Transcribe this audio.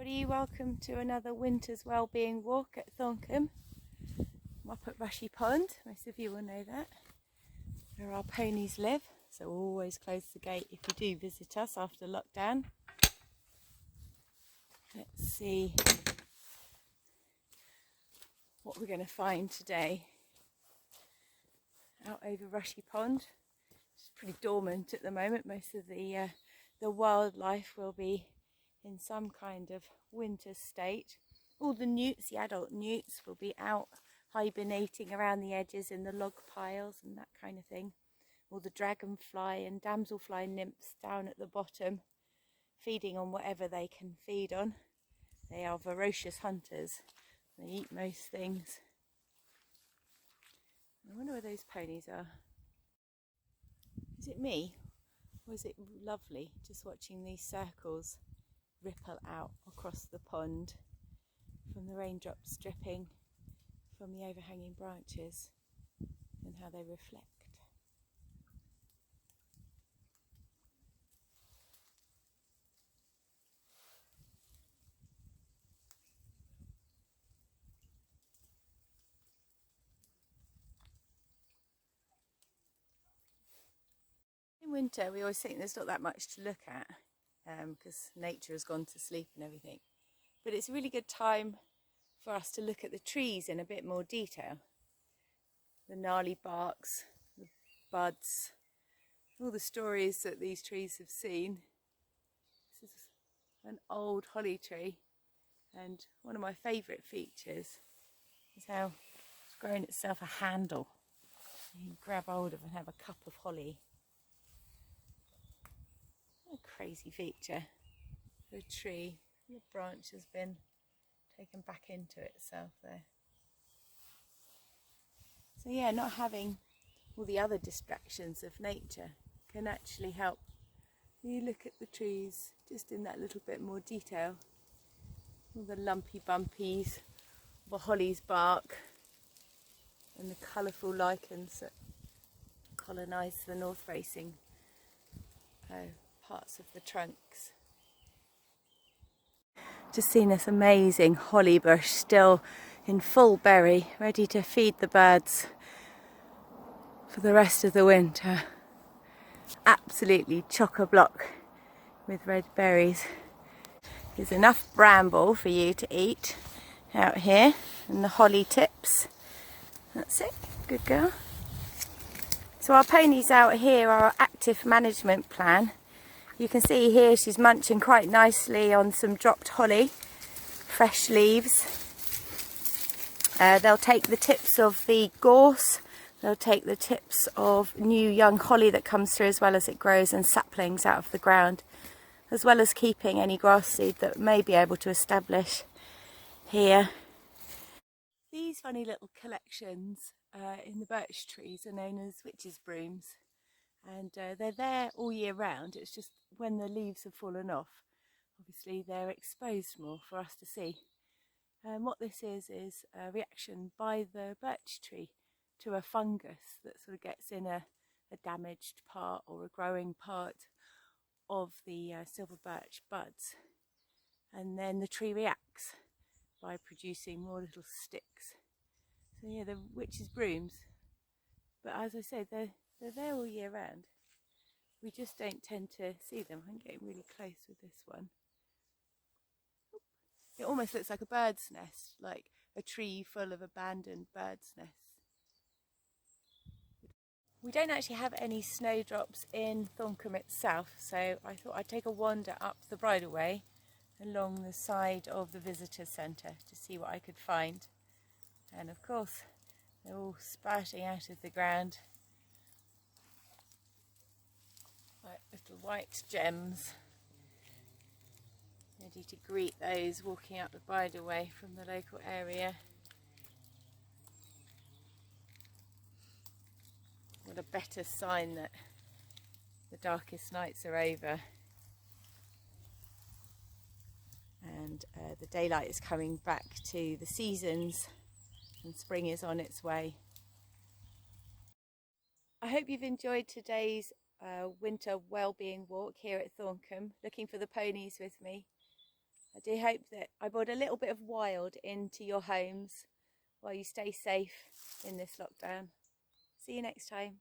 everybody, welcome to another winter's wellbeing walk at Thorncombe. I'm up at Rushy Pond, most of you will know that, where our ponies live, so we'll always close the gate if you do visit us after lockdown. Let's see what we're going to find today. Out over Rushy Pond, it's pretty dormant at the moment. Most of the wildlife will be in some kind of winter state. All the newts, the adult newts, will be out hibernating around the edges in the log piles and that kind of thing. All the dragonfly and damselfly nymphs down at the bottom, feeding on whatever they can feed on. They are voracious hunters. They eat most things. I wonder where those ponies are. Is it me? Or is it lovely just watching these circles ripple out across the pond from the raindrops dripping from the overhanging branches and how they reflect. In winter we always think there's not that much to look at because nature has gone to sleep and everything. But it's a really good time for us to look at the trees in a bit more detail. The gnarly barks, the buds, all the stories that these trees have seen. This is an old holly tree, and one of my favourite features is how it's grown itself a handle. You can grab hold of and have a cup of holly. What a crazy feature for a tree. The branch has been taken back into itself there. So yeah, not having all the other distractions of nature can actually help you look at the trees just in that little bit more detail. All the lumpy bumpies, the holly's bark and the colourful lichens that colonise the north facing parts of the trunks. Just seen this amazing holly bush still in full berry, ready to feed the birds for the rest of the winter. Absolutely chock-a-block with red berries. There's enough bramble for you to eat out here, and the holly tips. That's it, good girl. So our ponies out here are our active management plan. You can see here she's munching quite nicely on some dropped holly, fresh leaves. They'll take the tips of the gorse, they'll take the tips of new young holly that comes through as well as it grows, and saplings out of the ground, as well as keeping any grass seed that may be able to establish here. These funny little collections in the birch trees are known as witches' brooms. And they're there all year round. It's just when the leaves have fallen off, obviously they're exposed more for us to see. And what this is a reaction by the birch tree to a fungus that sort of gets in a damaged part or a growing part of the silver birch buds. And then the tree reacts by producing more little sticks. So yeah, the witches' brooms. But as I said, they're there all year round. We just don't tend to see them. I'm getting really close with this one. It almost looks like a bird's nest, like a tree full of abandoned birds' nests. We don't actually have any snowdrops in Thorncombe itself, so I thought I'd take a wander up the bridleway along the side of the visitor centre to see what I could find. And of course, they're all sprouting out of the ground like little white gems, ready to greet those walking up the bridleway from the local area. What a better sign that the darkest nights are over and the daylight is coming back to the seasons and spring is on its way. I hope you've enjoyed today's winter wellbeing walk here at Thorncombe, looking for the ponies with me. I do hope that I brought a little bit of wild into your homes while you stay safe in this lockdown. See you next time.